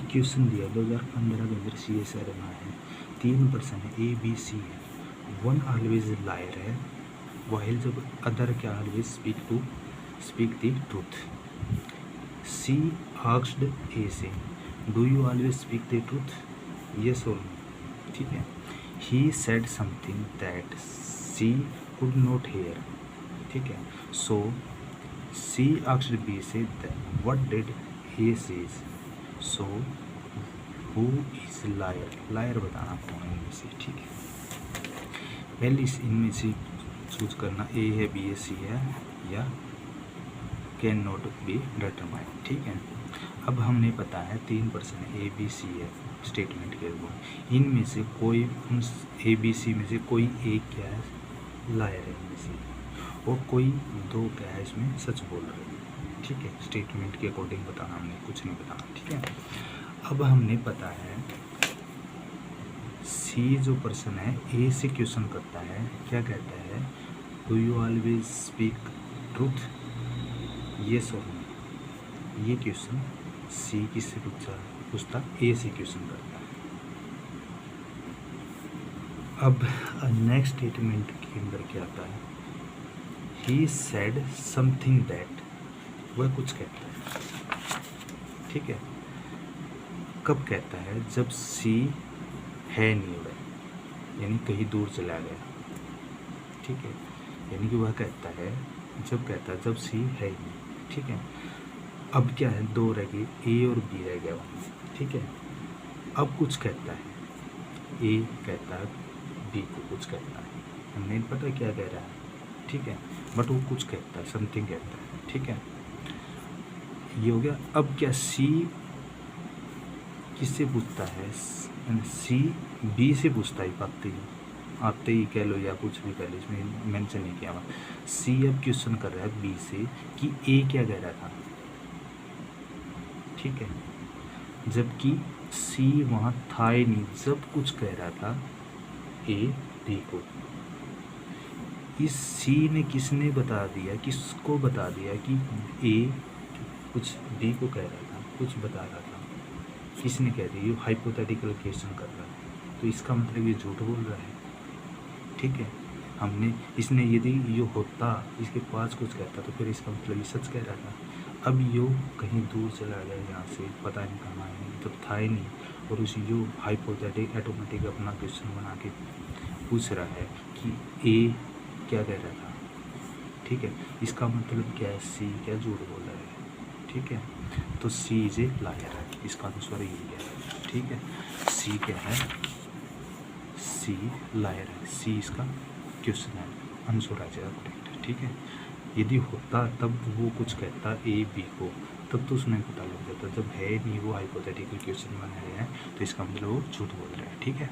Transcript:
एक क्वेश्चन दिया 2015 के अंदर CSR में है, 3 पर्सन है A B C है, वन ऑलवेज लायर है वाइल जब अदर क्या always speak the truth. C asked A से do you always speak the truth, yes और नो, ठीक है। He said something that C could not hear, ठीक है। सो C आस्क्ड B से what did A says, so who is liar, liar बताना कौन है इनमें से, ठीक है। पहले इनमें से चूज करना A है B है C है या कैन नॉट बी डिटरमाइंड, ठीक है। अब हमने पता है 3 पर्सन A B C है स्टेटमेंट के वो, इनमें से कोई उन A B C में से कोई एक क्या है लायर है इनमें से, और कोई दो क्या है इसमें सच बोल रहे हैं, ठीक है। स्टेटमेंट के अकॉर्डिंग बताना, हमने कुछ नहीं बताना, ठीक है। अब हमने पता है C जो पर्सन है A से क्वेश्चन करता है, क्या कहता है, do you always speak truth, yes और नो। ये क्वेश्चन C किससे पूछता A से क्वेश्चन करता है। अब नेक्स्ट स्टेटमेंट के अंदर क्या आता है, ही सेड समथिंग दैट, वह कुछ कहता है, ठीक है। कब कहता है, जब C है नहीं हुआ, यानी कहीं दूर चला गया, ठीक है। यानी कि वह कहता है, जब C है ही नहीं, ठीक है। अब क्या है, दो रह गए A और B रह गया वहाँ, ठीक है। अब कुछ कहता है, A कहता है B को कुछ कहता है, हमें नहीं पता क्या कह रहा है, ठीक है, बट वो कुछ कहता है, समथिंग कहता है, ठीक है। ये हो गया। अब क्या C किससे पूछता है, C B से पूछता है, आते ही कह लो या कुछ भी कह लो, इसमें मेंशन नहीं किया हुआ। C अब क्वेश्चन कर रहा है B से कि A क्या कह रहा था, ठीक है, जबकि C वहाँ था ही नहीं जब कुछ कह रहा था A B को। इस C ने किसने बता दिया, किसको बता दिया कि A कुछ B को कह रहा था, कुछ बता रहा था, किसने कह दिया, ये हाइपोथेटिकल क्वेश्चन कर रहा है, तो इसका मतलब ये झूठ बोल रहा है, ठीक है। हमने इसने यदि ये होता इसके पास कुछ कहता तो फिर इसका मतलब ये सच कह रहा था। अब यो कहीं दूर चला गया यहाँ से, पता नहीं कहाँ है, तो था ही नहीं, और उसी जो हाइपोथेटिक ऑटोमेटिक अपना क्वेश्चन बना के पूछ रहा है कि A क्या कह रहा था, ठीक है। इसका मतलब क्या है, C क्या झूठ बोल रहा है, ठीक है। तो C इज ए लायर है, इसका आंसर यही है, ठीक है। C क्या है, C लायर है, C इसका क्वेश्चन है, आंसर आ जाएगा करेक्ट, ठीक है। यदि होता तब वो कुछ कहता A B को, तब तो उसमें पता लग जाता, जब है नहीं वो हाइपोथेटिकल क्वेश्चन बना रहे हैं तो इसका मतलब वो झूठ बोल रहा है, ठीक है।